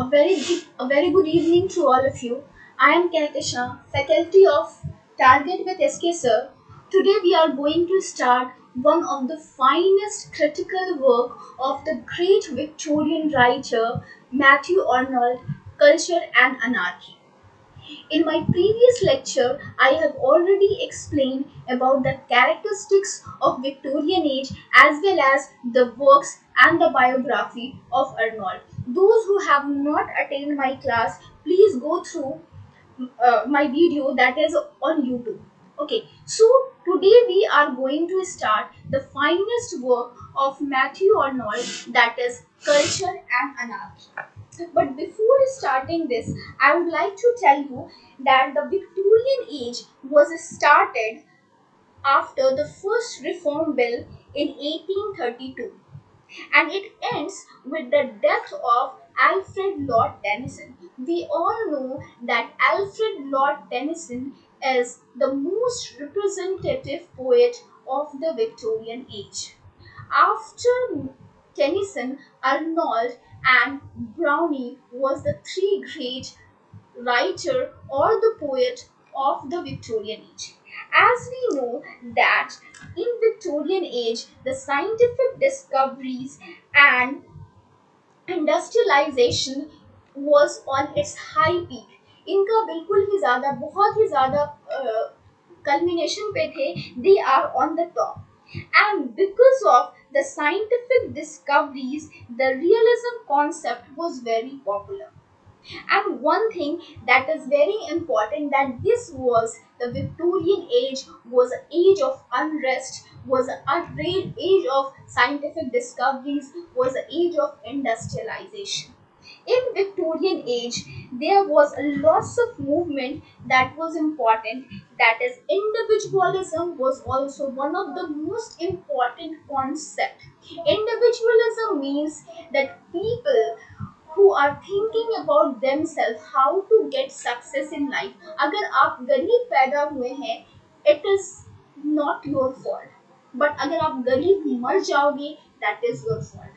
A very good evening to all of you. I am Katisha, faculty of Target with SK Sir. Today we are going to start one of the finest critical work of the great Victorian writer Matthew Arnold, Culture and Anarchy. In my previous lecture, I have already explained about the characteristics of Victorian age as well as the works and the biography of Arnold. Those who have not attained my class, please go through my video that is on YouTube. Okay, so today we are going to start the finest work of Matthew Arnold, that is Culture and Anarchy. But before starting this, I would like to tell you that the Victorian age was started after the first Reform Bill in 1832, and it ends with the death of Alfred Lord Tennyson. We all know that Alfred Lord Tennyson is the most representative poet of the Victorian age. After Tennyson, Arnold, and Brownie was the three great writer or the poet of the Victorian age. As we know that in Victorian age, the scientific discoveries and industrialisation was on its high peak. इनका बिल्कुल ही ज़्यादा बहुत ही ज़्यादा culmination पे थे. They are on the top. And because of the scientific discoveries, the realism concept was very popular. And one thing that is very important, that this was the Victorian age, was an age of unrest, was a great age of scientific discoveries, was an age of industrialization. In Victorian age, there was a lots of movement that was important. That is, individualism was also one of the most important concept. Individualism means that people who are thinking about themselves, how to get success in life. अगर आप गरीब पैदा हुए हैं, it is not your fault. But अगर आप गरीब मर जाओगे, that is your fault.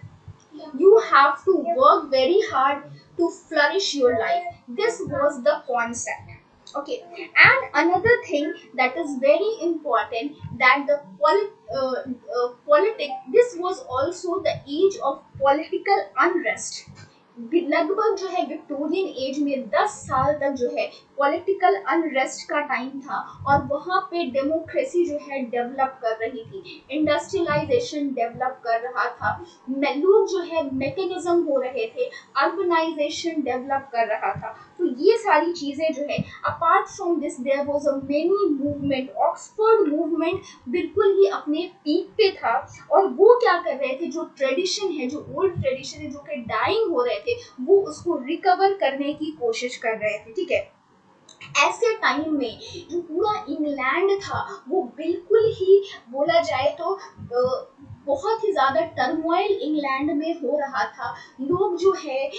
You have to work very hard to flourish your life. This was the concept. Okay, and another thing that is very important, that the this was also the age of political unrest. लगभग जो है Victorian age में 10 साल तक जो है political unrest का time था, और वहाँ पे डेमोक्रेसी जो है डेवलप कर रही थी, इंडस्ट्रियलाइजेशन डेवलप कर रहा था, लोग जो है मैकेनिज्म हो रहे थे, अर्बनाइजेशन डेवलप कर रहा था. तो ये सारी चीज़ें जो है, apart from this there was a many movement. Oxford movement बिल्कुल ही अपने पीक पे था, और वो क्या कर रहे थे, जो ट्रेडिशन है, जो ओल्ड ट्रेडिशन है, जो कि डाइंग हो रहे थे, वो उसको रिकवर करने की कोशिश कर रहे थे. ठीक है, ऐसे टाइम में जो पूरा इंग्लैंड था, वो बिल्कुल ही बोला जाए तो बहुत ही ज़्यादा टर्मोइल इंग्लैंड में हो रहा था. लोग जो है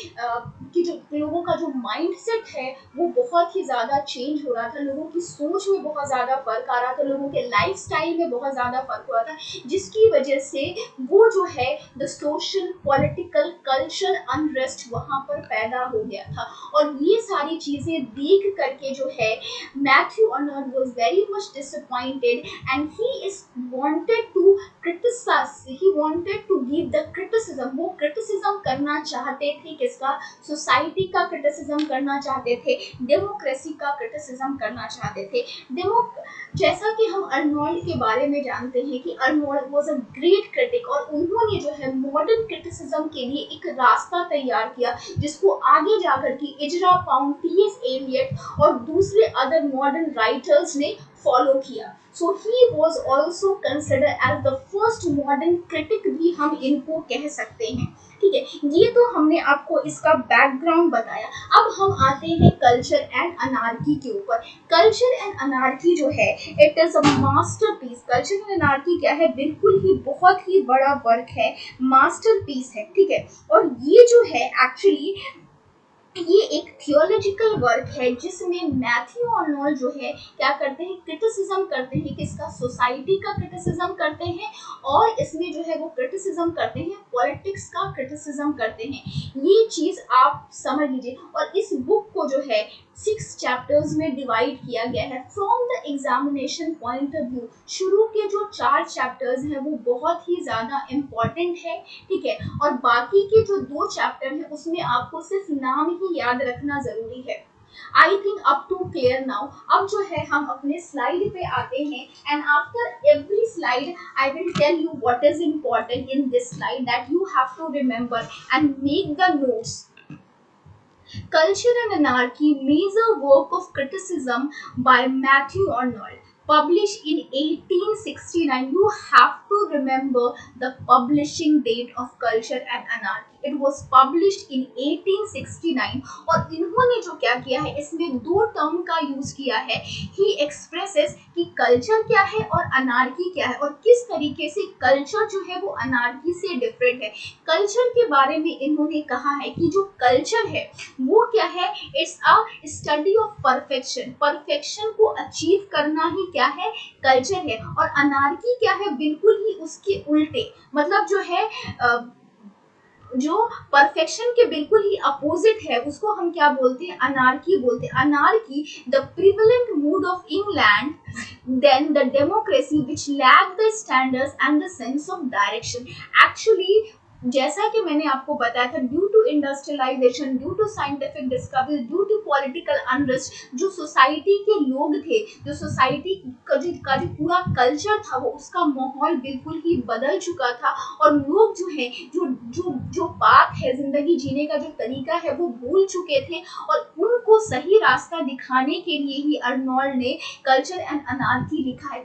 कि जो लोगों का जो माइंडसेट है वो बहुत ही ज़्यादा चेंज हो रहा था, लोगों की सोच में बहुत ज़्यादा फर्क आ रहा था, लोगों के लाइफस्टाइल में बहुत ज़्यादा फर्क हो रहा था, जिसकी वजह से वो जो है the social political culture unrest वहाँ पर पैदा हो गया था. और ये सारी चीज़ें देख करके जो है Matthew Arnold was very much disappointed, and he is wanted to criticise, he wanted to give the criticism. वो क्रिटिसिज्म करना चाहते थे, किसका, सोसाइटी का क्रिटिसिज्म करना चाहते थे, डेमोक्रेसी का क्रिटिसिज्म करना चाहते थे. जैसा कि हम अर्नोल्ड के बारे में जानते हैं कि Arnold was a great critic, और उन्होंने जो है मॉडर्न क्रिटिसिज्म के लिए एक रास्ता तैयार किया, जिसको आगे जाकर के इजरा पाउंड, टी.एस. एलियट और दूसरे अदर मॉडर्न राइटर्स ने फॉलो किया. So he was also consider as the first modern critic भी हम इनको कह सकते हैं. ठीक है, ये तो हमने आपको इसका बैकग्राउंड बताया. अब हम आते हैं कल्चर एंड अनार्की के ऊपर. कल्चर एंड अनार्की जो है, it is a masterpiece. Culture and anarchy क्या है, बिल्कुल ही बहुत ही बड़ा वर्क है, मास्टरपीस है. ठीक है, और ये जो है एक्चुअली ये एक थियोलॉजिकल वर्क है जिसमें मैथ्यू आर्नोल्ड जो है क्या करते हैं, क्रिटिसिज्म करते हैं, किसका, सोसाइटी का क्रिटिसिज्म करते हैं, और इसमें जो है वो क्रिटिसिज्म करते हैं, पॉलिटिक्स का क्रिटिसिज्म करते हैं। ये चीज आप समझ लीजिए। और इस बुक को जो है 6 चैप्टर्स में डिवाइड किया गया है from the examination point of view. शुरू के जो 4 चैप्टर्स हैं वो बहुत ही ज्यादा इम्पोर्टेंट है, ठीक है, और बाकी के जो 2 चैप्टर हैं उसमें आपको सिर्फ नाम ही याद रखना जरूरी है। I think up to clear now. अब जो है हम अपने स्लाइड पे आते हैं, and after every slide I will tell you what is important in this slide that you have to remember and make the notes. Culture and Anarchy, major work of criticism by Matthew Arnold, published in 1869. You have to remember the publishing date of Culture and Anarchy. It was published in 1869. और इन्होंने जो क्या किया है, इसमें 2 term का use किया है। He expresses कि कल्चर क्या है और अनार्की क्या है, और किस तरीके से कल्चर जो है वो अनार्की से डिफरेंट है। कल्चर के बारे में इन्होंने कहा है कि जो कल्चर है वो क्या है, it's a study of perfection. Perfection को अचीव करना ही क्या है, कल्चर है। और अनार्की क्या है, बिल्कुल ही उसके उल्टे, मतलब जो है जो परफेक्शन के बिल्कुल ही अपोजिट है उसको हम क्या बोलते हैं, अनार्की बोलते हैं। Anarchy the prevalent mood of England then the democracy which lack the standards and the sense of direction. Actually जैसा कि मैंने आपको बताया था, due to industrialisation, due to scientific discovery, due to political unrest, जो society के लोग थे, जो सोसाइटी का जो पूरा कल्चर था वो उसका माहौल बिल्कुल ही बदल चुका था, और लोग जो है जो बात है जिंदगी जीने का जो तरीका है वो भूल चुके थे, और उनको सही रास्ता दिखाने के लिए ही अर्नोल्ड ने कल्चर एंड अनार्की लिखा है।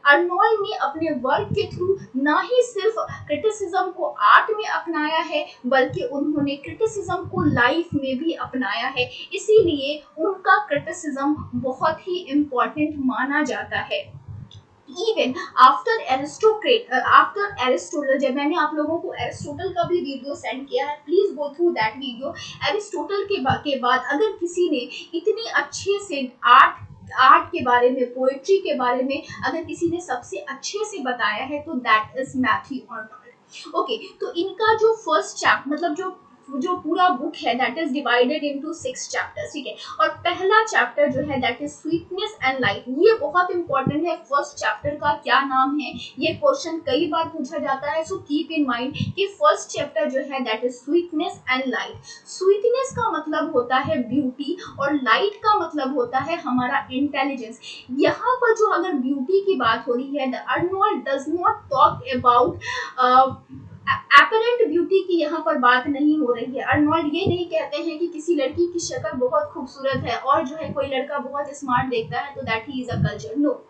अर्नोल्ड ने अपने वर्क के थ्रू ना ही सिर्फ क्रिटिसिज्म को आर्ट में अपनाया है, बल्कि उन्होंने क्रिटिसिज्म को लाइफ में भी अपनाया है, इसीलिए उनका क्रिटिसिज्म बहुत ही इम्पोर्टेंट माना जाता है। Even after Aristotle, जब मैंने आप लोगों को एरिस्टोटल का भी वीडियो सेंड किया है, please go through that video. Aristotle के बाद अगर किसी ने इतनी अच्छे से आर्ट के बारे में, पोएट्री के बारे में अगर किसी ने सबसे अच्छे से बताया है तो that is Matthew Arnold. Okay, तो इनका जो फर्स्ट चैप्टर, मतलब जो पूरा बुक है that is divided into 6 chapters, ठीक है। और पहला चैप्टर जो है that is sweetness and light. ये बहुत इंपॉर्टेंट है, फर्स्ट चैप्टर का क्या नाम है, ये क्वेश्चन कई बार पूछा जाता है, सो कीप इन माइंड कि फर्स्ट चैप्टर जो है that is sweetness and light. Sweetness का मतलब होता है ब्यूटी, और लाइट का मतलब होता है हमारा इंटेलिजेंस। यहाँ पर जो अगर ब्यूटी की बात हो रही है, the Arnold does not talk about apparent beauty की यहाँ पर बात नहीं हो रही है। अर्नोल्ड ये नहीं कहते हैं कि किसी लड़की की शक्ल बहुत खूबसूरत है और जो है कोई लड़का बहुत स्मार्ट देखता है तो that he is a culture. No,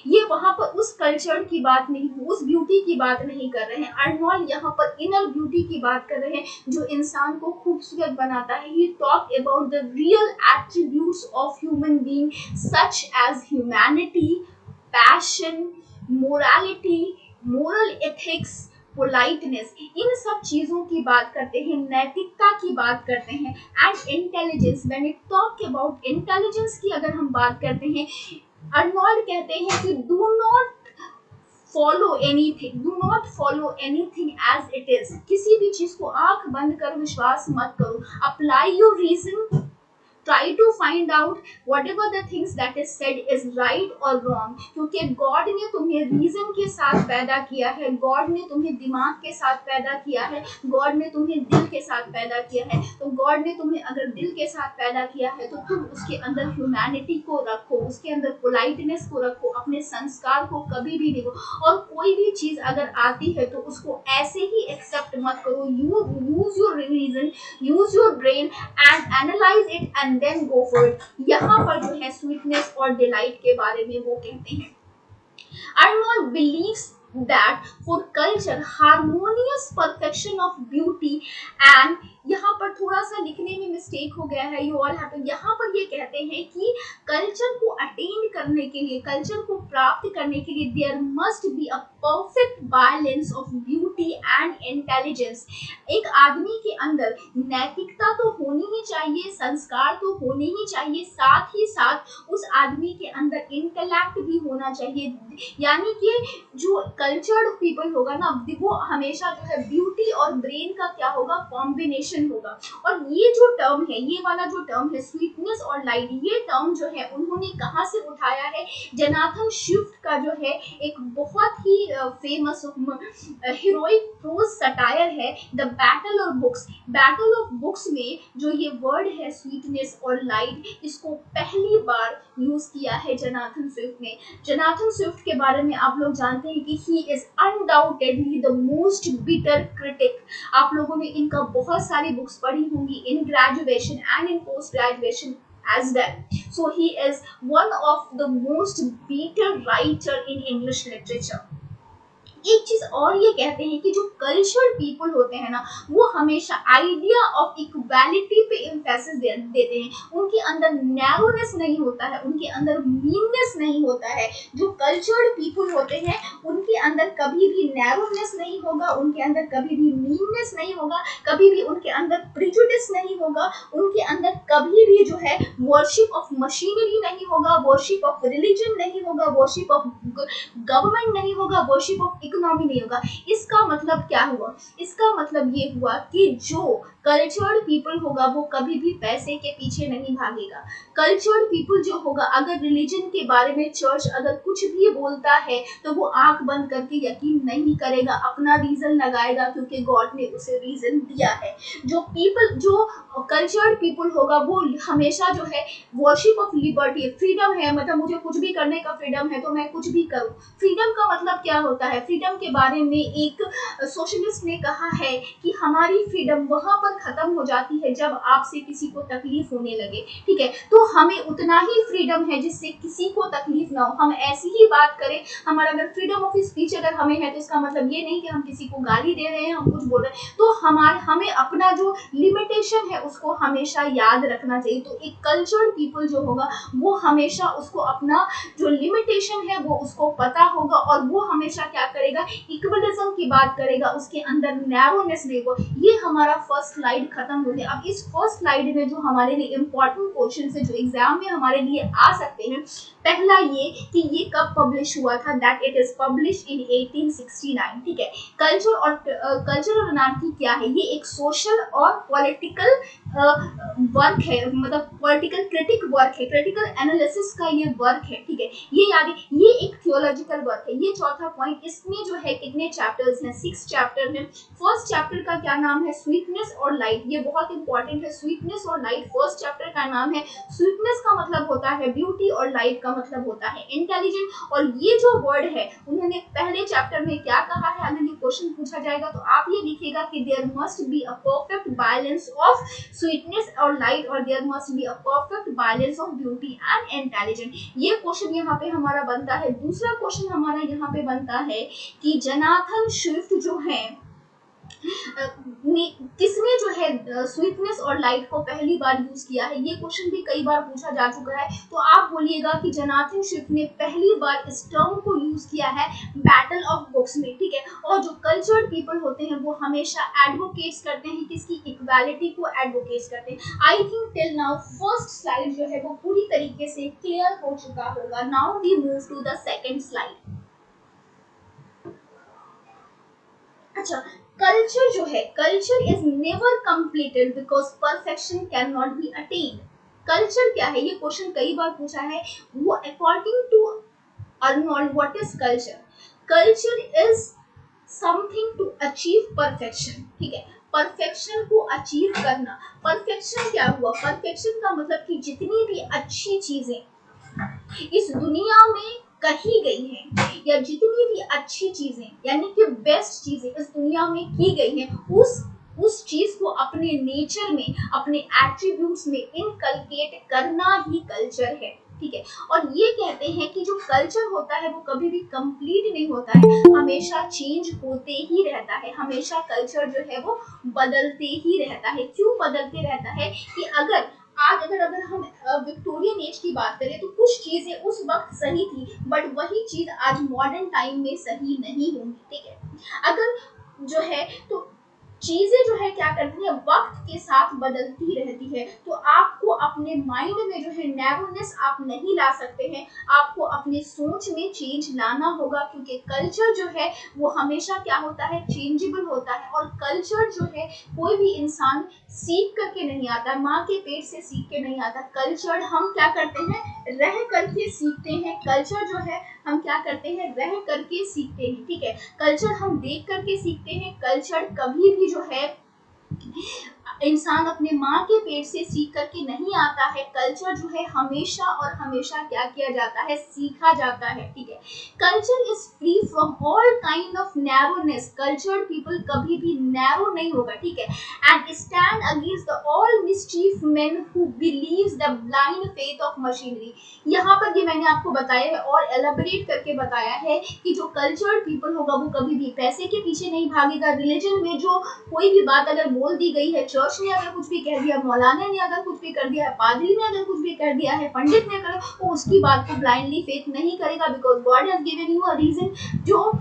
ये वहां पर उस कल्चर की बात नहीं, उस ब्यूटी की बात नहीं कर रहे हैं। अर्नोल्ड यहाँ पर इनर ब्यूटी की बात कर रहे हैं जो इंसान को खूबसूरत बनाता है। He talk about the real attributes of human being such as humanity, passion, morality, moral ethics, politeness, इन सब चीजों की बात करते हैं, नैतिकता की बात करते हैं, and intelligence. When it talk about intelligence की अगर हम बात करते हैं, अर्नोल्ड कहते हैं कि do not follow anything as it is. किसी भी चीज को आंख बंद कर विश्वास मत करो। Apply your reason, try to find out whatever the things that is said is right or wrong, क्योंकि गॉड ने तुम्हें रीजन के साथ पैदा किया है, गॉड ने तुम्हें दिमाग के साथ पैदा किया है, गॉड ने तुम्हें दिल के साथ पैदा किया है। तो गॉड ने तुम्हें अगर दिल के साथ पैदा किया है तो तुम उसके अंदर ह्यूमैनिटी को रखो, उसके अंदर पोलाइटनेस को रखो, अपने संस्कार को कभी भी देखो, और कोई भी चीज अगर आती है तो उसको ऐसे ही एक्सेप्ट मत करो। Use your reason, use your brain and analyse it and then go for it. यहाँ पर जो है स्वीटनेस और डिलाइट के बारे में वो कहते हैं। Arnold believes that for culture, harmonious perfection of beauty and यहाँ पर थोड़ा सा लिखने में मिस्टेक हो गया है, यू ऑल हैव टू, यहाँ पर ये कहते हैं कि कल्चर को अटेन करने के लिए, कल्चर को प्राप्त करने के लिए there must be a perfect balance of beauty and intelligence. एक आदमी के अंदर नैतिकता तो होनी ही चाहिए, संस्कार तो होने ही चाहिए, साथ ही साथ उस आदमी के अंदर इंटेलेक्ट भी होना चाहिए। यानी कि जो कल्चर्ड पीपल होगा ना, वो हमेशा जो है ब्यूटी और ब्रेन का क्या होगा, कॉम्बिनेशन होगा। और ये जो टर्म है, ये वाला जो टर्म है स्वीटनेस और लाइट, ये टर्म जो है उन्होंने कहाँ से उठाया है, जोनाथन स्विफ्ट का जो है एक बहुत ही फेमस हीरोइक प्रोज सटायर है the battle of books. Battle of books में जो ये वर्ड है स्वीटनेस और लाइट, इसको पहली बार यूज किया है जोनाथन स्विफ्ट ने। जोनाथन स्विफ्ट के बारे में आप लोग जानते हैं कि he is undoubtedly the most bitter critic. आप लोगों ने इनका बहुत सारी बुक्स पढ़ी होंगी in graduation and in post graduation as well. So he is one of the most bitter writer in English literature. एक चीज और ये कहते हैं कि जो कल्चरल पीपल होते हैं ना, वो हमेशा आइडिया ऑफ इक्वालिटी पे एम्फेसिस देते हैं। उनके अंदर नैरोनेस नहीं होता है, उनके अंदर मीननेस नहीं होता है। जो कल्चरल पीपल होते हैं उनके अंदर कभी भी नैरोनेस नहीं होगा, उनके अंदर कभी भी मीननेस नहीं होगा, कभी भी उनके अंदर प्रिजुडिस नहीं होगा, उनके अंदर कभी भी जो है वर्शिप ऑफ मशीनरी नहीं होगा, वर्शिप ऑफ रिलीजन नहीं होगा, वर्शिप ऑफ गवर्नमेंट नहीं होगा, वर्शिप ऑफ इकोनॉमी नहीं होगा। इसका मतलब क्या हुआ, इसका मतलब ये हुआ कि जो कल्चर्ड पीपल होगा वो कभी भी पैसे के पीछे नहीं भागेगा। कल्चर्ड पीपल जो होगा, अगर रिलीजन के बारे में चर्च अगर कुछ भी बोलता है तो वो आंख बंद करके यकीन नहीं करेगा, अपना रीजन लगाएगा क्योंकि गॉड ने उसे रीजन दिया है। जो कल्चर्ड पीपल होगा वो हमेशा जो है वर्शिप ऑफ लिबर्टी, फ्रीडम है, मतलब मुझे कुछ भी करने का फ्रीडम है तो मैं कुछ भी करूं। फ्रीडम का मतलब क्या होता है, फ्रीडम के बारे में एक सोशलिस्ट ने कहा है कि हमारी फ्रीडम वहां पर खत्म हो जाती है जब आपसे किसी को तकलीफ होने लगे। ठीक है, तो हमें उतना ही फ्रीडम है जिससे किसी को तकलीफ ना हो। हम ऐसी ही बात करें, हमारा अगर फ्रीडम ऑफ स्पीच अगर हमें है तो इसका मतलब ये नहीं कि हम किसी को गाली दे रहे हैं, हम कुछ बोल रहे हैं। तो हमें अपना जो लिमिटेशन है उसको हमेशा याद रखना चाहिए। तो एक कल्चर्ड पीपल जो होगा वो हमेशा उसको अपना जो लिमिटेशन है वो उसको पता होगा और वो हमेशा क्या करेगा, इक्वलिज्म की बात करेगा, उसके अंदर नैरोनेस नहीं होगा। ये हमारा फर्स्ट स्लाइड खत्म हो गया। अब इस फर्स्ट स्लाइड में जो हमारे लिए इंपॉर्टेंट क्वेश्चन है जो एग्जाम में हमारे लिए आ सकते हैं, पहला ये कि ये कब पब्लिश हुआ था, that it is publish in 1869। ठीक है, कल्चर और अनार्की क्या है, ये एक सोशल और पॉलिटिकल वर्क है, मतलब पॉलिटिकल क्रिटिक वर्क है, क्रिटिकल एनालिसिस का ये वर्क है। ठीक है, ये याद है, ये एक थियोलॉजिकल वर्क है। ये चौथा पॉइंट, इसमें जो है कितने चैप्टर्स हैं, 6 चैप्टर हैं। फर्स्ट चैप्टर का क्या नाम है, स्वीटनेस और लाइट, ये बहुत इंपॉर्टेंट है। स्वीटनेस और लाइट फर्स्ट चैप्टर का नाम है। स्वीटनेस का मतलब होता है ब्यूटी और लाइट का मतलब होता है इंटेलिजेंट। और ये जो वर्ड है उन्होंने पहले चैप्टर में क्या कहा है, अगर ये क्वेश्चन पूछा जाएगा तो आप ये लिखिएगा कि there must be a perfect balance of sweetness और लाइट, और there must be a perfect balance of beauty and intelligent. ये क्वेश्चन यहाँ पे हमारा बनता है। दूसरा क्वेश्चन हमारा यहाँ पे बनता है कि जोनाथन स्विफ्ट जो है किसने जो है स्वीटनेस और लाइट को पहली बार यूज किया है। ये क्वेश्चन भी कई बार पूछा जा चुका है। तो आप बोलिएगा कि जोनाथन स्विफ्ट ने पहली बार इस टर्म को यूज किया है बैटल ऑफ बुक्स में। ठीक है, और जो कल्चर्ड पीपल होते हैं वो हमेशा एडवोकेट्स करते हैं, किसकी, इक्वालिटी को एडवोकेट्स करते हैं। I think till now first slide जो है वो पूरी तरीके से क्लियर हो चुका होगा। Now we move to the second slide. अच्छा, कल्चर जो है, culture is never completed because perfection can not be attained. Culture क्या है, ये क्वेश्चन कई बार पूछा है। वो according to Arnold, what is culture? Culture is something to achieve perfection. ठीक है, परफेक्शन को अचीव करना। परफेक्शन क्या हुआ, परफेक्शन का मतलब कि जितनी भी अच्छी चीजें इस दुनिया में कही गई हैं, या जितनी भी अच्छी चीजें यानी कि बेस्ट चीजें इस दुनिया में की गई हैं, उस चीज को अपने नेचर में, अपने एट्रीब्यूट्स में इनकलकेट करना ही कल्चर है। ठीक है। और ये कहते हैं कि जो कल्चर होता है वो कभी भी कंप्लीट नहीं होता है, हमेशा चेंज होते ही रहता है, हमेशा कल्चर जो है वो बदलते ही रहता है। क्यों बदलते रहता है कि अगर आज अगर हम विक्टोरियन एज की बात करें तो कुछ चीजें उस वक्त सही थी, बट वही चीज आज मॉडर्न टाइम में सही नहीं होंगी, ठीक है। अगर जो है तो चीजें जो है क्या करती है, वक्त के साथ बदलती रहती है। तो आपको अपने माइंड में जो है नैरोनेस आप नहीं ला सकते हैं, आपको अपने सोच में चेंज लाना होगा, क्योंकि कल्चर जो है वो हमेशा क्या होता है, चेंजेबल होता है। और कल्चर जो है कोई भी इंसान सीख करके नहीं आता, माँ के पेट से सीख के नहीं आता। कल्चर हम क्या करते हैं, रह करके सीखते हैं। कल्चर जो है हम क्या करते हैं, रह करके सीखते हैं, ठीक है। कल्चर हम देख करके सीखते हैं। कल्चर कभी भी जो है इंसान अपने माँ के पेट से सीख करके नहीं आता है। कल्चर जो है हमेशा और हमेशा क्या किया जाता है, सीखा जाता है, ठीक है। Culture is free from all kind of narrowness. Culture people कभी भी नैरो नहीं होगा, ठीक है। And stand against the all mischief men who believes the blind faith of machinery. यहाँ पर ये मैंने आपको बताया है और एलाबोरेट करके बताया है कि जो कल्चर्ड पीपल होगा वो कभी भी पैसे के पीछे नहीं भागेगा। रिलीजन में जो कोई भी बात अगर बोल दी गई है, चर्च ने अगर कुछ भी कह दिया, मौलाना ने अगर कुछ भी कर दिया है, पादरी ने अगर कुछ भी कर दिया है, पंडित ने अगर, वो उसकी बात को ब्लाइंडली फेथ नहीं करेगा, because God has given you a reason. जो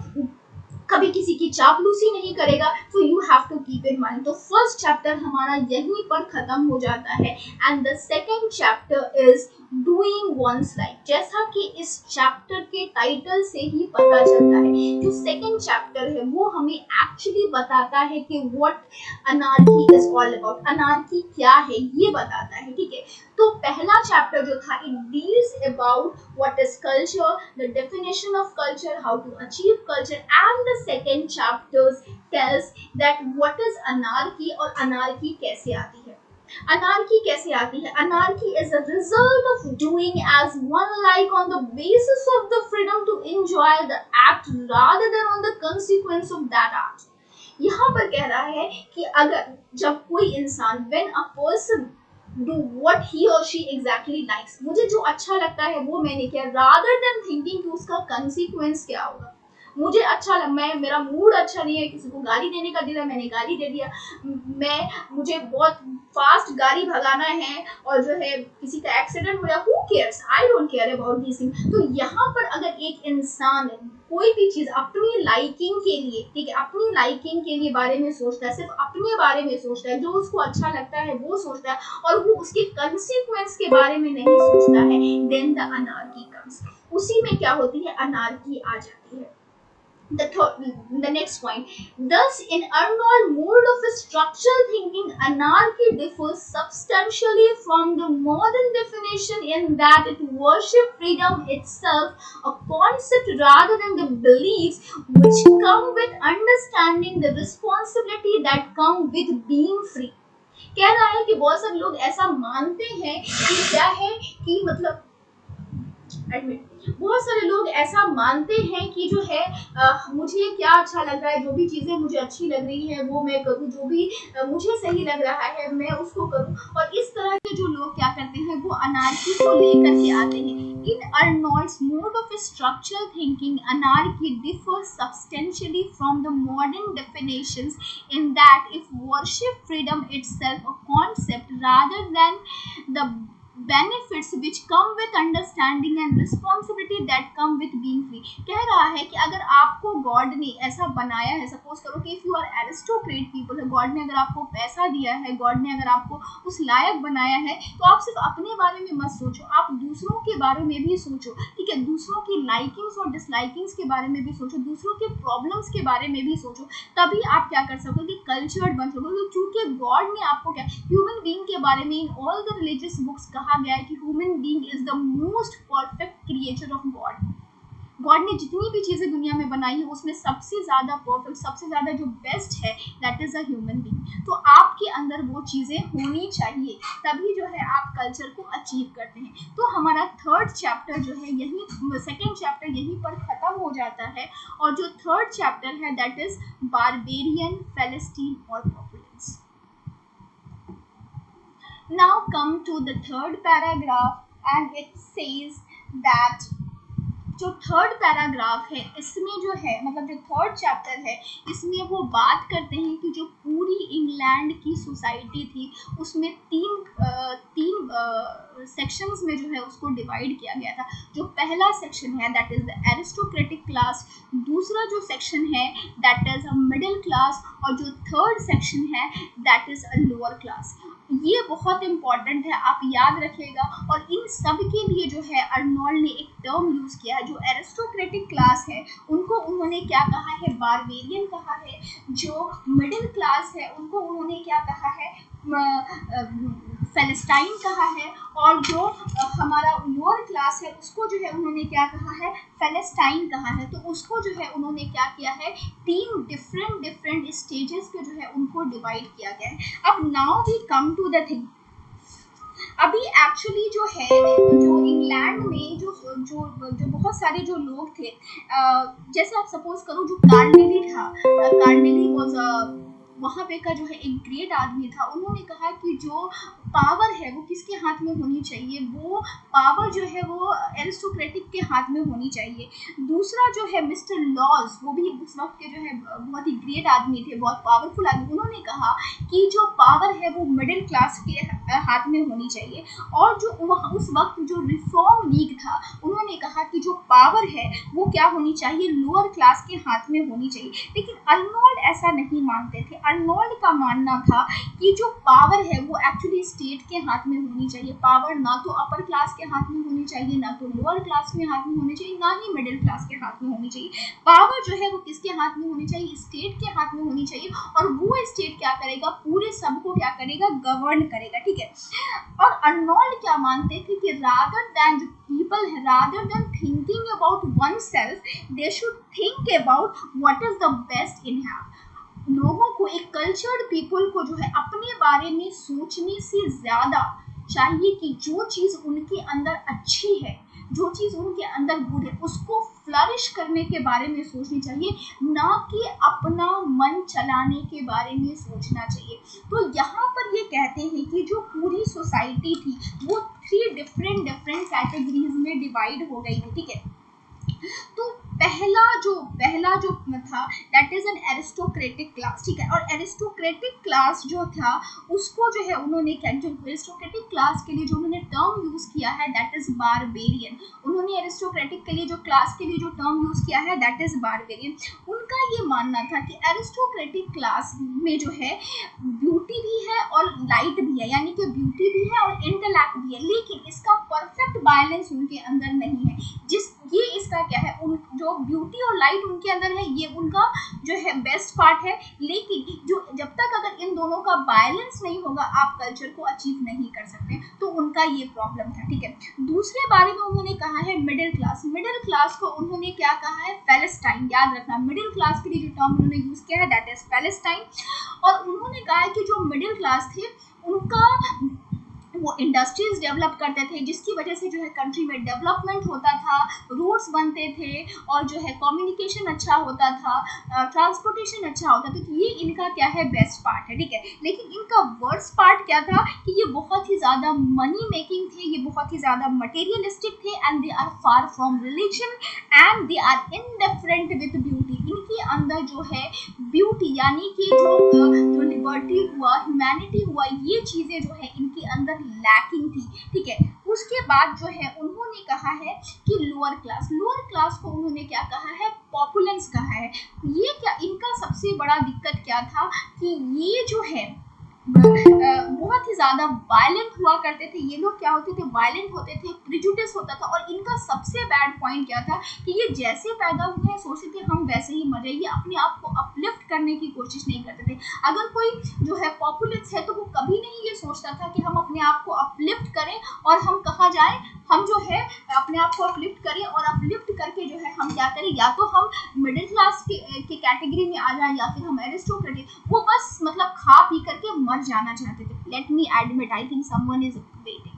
कभी किसी की चापलूसी नहीं करेगा। तो you have to keep in mind. तो फर्स्ट चैप्टर हमारा यहीं पर खत्म हो जाता है। And the second chapter is doing one's life. जैसा कि इस चैप्टर के टाइटल से ही पता चलता है, जो सेकेंड चैप्टर है वो हमें एक्चुअली बताता है कि what anarchy is all about. Anarchy क्या है ये बताता है, ठीक है। तो पहला चैप्टर जो था, it deals about what is culture, the definition of culture, how to achieve culture, and the second chapter tells that what is anarchy और अनार्की कैसे आती है। अनार्की कैसे आती है? Anarchy is a result of doing as one like on the basis of the freedom to enjoy the act rather than on the consequence of that act. यहाँ पर कह रहा है कि अगर जब कोई इंसान, when a person do what he और शी एग्जैक्टली लाइक्स, मुझे जो अच्छा लगता है वो मैंने किया, रादर देन थिंकिंग कि उसका कंसिक्वेंस क्या होगा। मुझे अच्छा लग, मैं, मेरा मूड अच्छा नहीं है, किसी को गाली देने का दिल है, मैंने गाली दे दिया। मुझे बहुत फास्ट गाड़ी भगाना है और जो है किसी का एक्सीडेंट हो गया, who cares, I don't care about this thing. तो यहाँ पर अगर एक इंसान कोई भी चीज अपनी लाइकिंग के लिए, ठीक है, अपनी लाइकिंग के लिए बारे में सोचता है, सिर्फ अपने बारे में सोचता है, जो उसको अच्छा लगता है वो सोचता है, और वो उसके कंसिक्वेंस के बारे में नहीं सोचता है, देन द अनार्की कम्स। उसी में क्या होती है, अनार्की आ जाती है। The next point. Thus, in Arnold mode of structural thinking, anarchy differs substantially from the modern definition in that it worships freedom itself, a concept rather than the beliefs which come with understanding the responsibility that come with being free. कह रहा है कि बहुत सारे लोग ऐसा मानते हैं कि क्या है कि मतलब एडमिट, बहुत सारे लोग ऐसा मानते हैं कि जो है मुझे क्या अच्छा लग रहा है, जो भी चीजें मुझे अच्छी लग रही है वो मैं करूँ, जो भी मुझे सही लग रहा है मैं उसको करूँ। और इस तरह के जो लोग क्या करते हैं वो अनार्की को लेकर के आते हैं। In Arnold's mode of structural thinking, anarchy differs substantially from the modern definitions in that it worships freedom itself, a concept rather than the benefits which come with understanding and responsibility that come with being free। कह रहा है कि अगर आपको God ने ऐसा बनाया है, सपोज करो कि if you are aristocrat people है, गॉड ने अगर आपको पैसा दिया है, गॉड ने अगर आपको उस लायक बनाया है, तो आप सिर्फ अपने बारे में मत सोचो, आप दूसरों के बारे में भी सोचो, ठीक है। दूसरों की लाइकिंग्स और डिसलाइकिंग्स के बारे में भी सोचो, दूसरों के प्रॉब्लम्स के बारे में भी सोचो, तभी आप क्या कर सकोगे, कल्चर्ड बन सकोगे। तो चूंकि गॉड ने आपको क्या, ह्यूमन बीइंग के बारे में in all the religious books कहा गया है कि human being is the most perfect creature of God. God ने जितनी भी चीजें दुनिया में बनाई है उसमें सबसे ज्यादा परफेक्ट, सबसे ज्यादा जो बेस्ट है, that is a human being. तो आपके अंदर वो चीजें होनी चाहिए, तभी जो है आप कल्चर को अचीव करते हैं। तो हमारा थर्ड चैप्टर जो है यही, सेकेंड चैप्टर यहीं पर खत्म हो जाता है। और जो थर्ड चैप्टर है दैट इज बारबेरियन, फेलिस्टीन और पॉपुलेंस। Now come to the third paragraph and it says that जो थर्ड पैराग्राफ है इसमें जो है मतलब जो थर्ड चैप्टर है इसमें वो बात करते हैं कि जो पूरी इंग्लैंड की सोसाइटी थी उसमें तीन सेक्शंस में जो है उसको डिवाइड किया गया था। जो पहला सेक्शन है that is the aristocratic class, दूसरा जो सेक्शन है that is a middle class, और जो थर्ड सेक्शन है that is a lower class. ये बहुत इंपॉर्टेंट है, आप याद रखिएगा। और इन सब के लिए जो है अर्नोल्ड ने एक टर्म यूज किया है। जो एरिस्टोक्रेटिक क्लास है उनको उन्होंने क्या कहा है, बारबेरियन कहा है। जो मिडिल क्लास है उनको उन्होंने क्या कहा है, फेलिस्टाइन कहा है। और जो हमारा लोअर क्लास है उसको जो है उन्होंने क्या कहा है, फेलिस्टाइन कहा है। तो उसको जो है उन्होंने क्या किया है, तीन डिफरेंट स्टेजेस पे जो है उनको डिवाइड किया गया है। अब now we come to the thing. अभी एक्चुअली जो है जो इंग्लैंड में जो बहुत सारे जो लोग थे, जैसे आप सपोज करो जो कार्नेली था, कार्नेली वाज वहाँ पे का जो है एक ग्रेट आदमी था। उन्होंने कहा कि जो पावर है वो किसके हाथ में होनी चाहिए, वो पावर जो है वो एरिस्टोक्रेटिक के हाथ में होनी चाहिए। दूसरा जो है मिस्टर लॉज, वो भी उस वक्त के जो है बहुत ही ग्रेट आदमी थे, बहुत पावरफुल आदमी। उन्होंने कहा कि जो पावर है वो मिडिल क्लास के हाथ में होनी चाहिए। और जो उस वक्त जो रिफॉर्म लीग था उन्होंने कहा कि जो पावर है वो क्या होनी चाहिए, लोअर क्लास के हाथ में होनी चाहिए। लेकिन अर्नोल्ड ऐसा नहीं मानते थे। अर्नोल्ड का मानना था कि जो पावर है वो एक्चुअली स्टेट के हाथ में होनी चाहिए। पावर ना तो अपर क्लास के हाथ में होनी चाहिए, ना तो लोअर क्लास में हाथ में होनी चाहिए, ना ही मिडिल क्लास के हाथ में होनी चाहिए। पावर जो है वो किसके हाथ में होनी चाहिए, स्टेट के हाथ में होनी चाहिए। और वो स्टेट क्या करेगा, पूरे सबको क्या करेगा, गवर्न करेगा, ठीक है। और अर्नोल्ड क्या मानते थे कि रादर देन जो पीपल है, rather than thinking about one self, they should think about what is the best in have. लोगों को, एक कल्चर्ड पीपल को जो है अपने बारे में सोचने से ज्यादा चाहिए कि जो चीज उनके अंदर अच्छी है, जो चीज उनके अंदर गुड है, उसको फ्लरिश करने के बारे में सोचनी चाहिए, ना कि अपना मन चलाने के बारे में सोचना चाहिए। तो यहाँ पर ये कहते हैं कि जो पूरी सोसाइटी थी वो थ्री डिफरेंट कैटेगरीज में डिवाइड हो गई थी, ठीक है। तो पहला जो था that is an aristocratic class, ठीक है। और एरिस्टोक्रेटिक क्लास जो था उसको जो है उन्होंने क्या, जो एरिस्टोक्रेटिक क्लास के लिए जो उन्होंने टर्म यूज किया है दैट इज बारबेरियन। उन्होंने एरिस्टोक्रेटिक के लिए जो क्लास के लिए जो टर्म यूज किया है दैट इज बारबेरियन। उनका ये मानना था कि एरिस्टोक्रेटिक क्लास में जो है ब्यूटी भी है और लाइट भी है, यानी कि ब्यूटी भी है और इंटेलेक्ट भी है, लेकिन इसका परफेक्ट बैलेंस उनके अंदर नहीं है। ये इसका क्या है, उन जो ब्यूटी और लाइट उनके अंदर है ये उनका जो है बेस्ट पार्ट है, लेकिन जो जब तक अगर इन दोनों का बैलेंस नहीं होगा आप कल्चर को अचीव नहीं कर सकते। तो उनका ये प्रॉब्लम था, ठीक है। दूसरे बारे में उन्होंने कहा है मिडिल क्लास। मिडिल क्लास को उन्होंने क्या कहा है, पैलेस्टाइन। याद रखना, मिडिल क्लास के लिए जो टर्म उन्होंने यूज किया है दैट इज पैलेस्टाइन। और उन्होंने कहा है कि जो मिडिल क्लास थे उनका वो इंडस्ट्रीज डेवलप करते थे, जिसकी वजह से जो है कंट्री में डेवलपमेंट होता था, रोड्स बनते थे और जो है कम्युनिकेशन अच्छा होता था, ट्रांसपोर्टेशन अच्छा होता था। तो ये इनका क्या है, बेस्ट पार्ट है, ठीक है। लेकिन इनका वर्स्ट पार्ट क्या था कि ये बहुत ही ज़्यादा मनी मेकिंग थे, ये बहुत ही ज़्यादा मटेरियलिस्टिक थे, and they are far from religion and they are indifferent with beauty. इनके अंदर जो है ब्यूटी यानी कि जो लिबर्टी हुआ, ह्यूमैनिटी हुआ, ये चीज़ें जो है इनके अंदर लैकिंग थी, ठीक है। उसके बाद जो है उन्होंने कहा है कि लोअर क्लास को उन्होंने क्या कहा है, पॉपुलेंस कहा है। ये क्या, इनका सबसे बड़ा दिक्कत क्या था कि ये जो है बहुत ही ज़्यादा वायलेंट हुआ करते थे। ये लोग क्या होते थे, वायलेंट होते थे, प्रिजुडिस होता था। और इनका सबसे बैड पॉइंट क्या था कि ये जैसे पैदा हुए हैं सोचते थे हम वैसे ही मर जाए, ये अपने आप को अपलिफ्ट करने की कोशिश नहीं करते थे। अगर कोई जो है पॉपुलेंस है तो वो कभी नहीं ये सोचता था कि हम अपने आप को अपलिफ्ट करें और हम कहाँ जाएं, हम जो है अपने आप को अपलिफ्ट करें और अपलिफ्ट करके जो है हम क्या करें, या तो हम मिडिल क्लास के कैटेगरी में आ जाए या फिर हम एरिस्टोक्रेटिक। वो बस मतलब खा पी करके मर जाना चाहते थे। Let me admit, I think someone is waiting,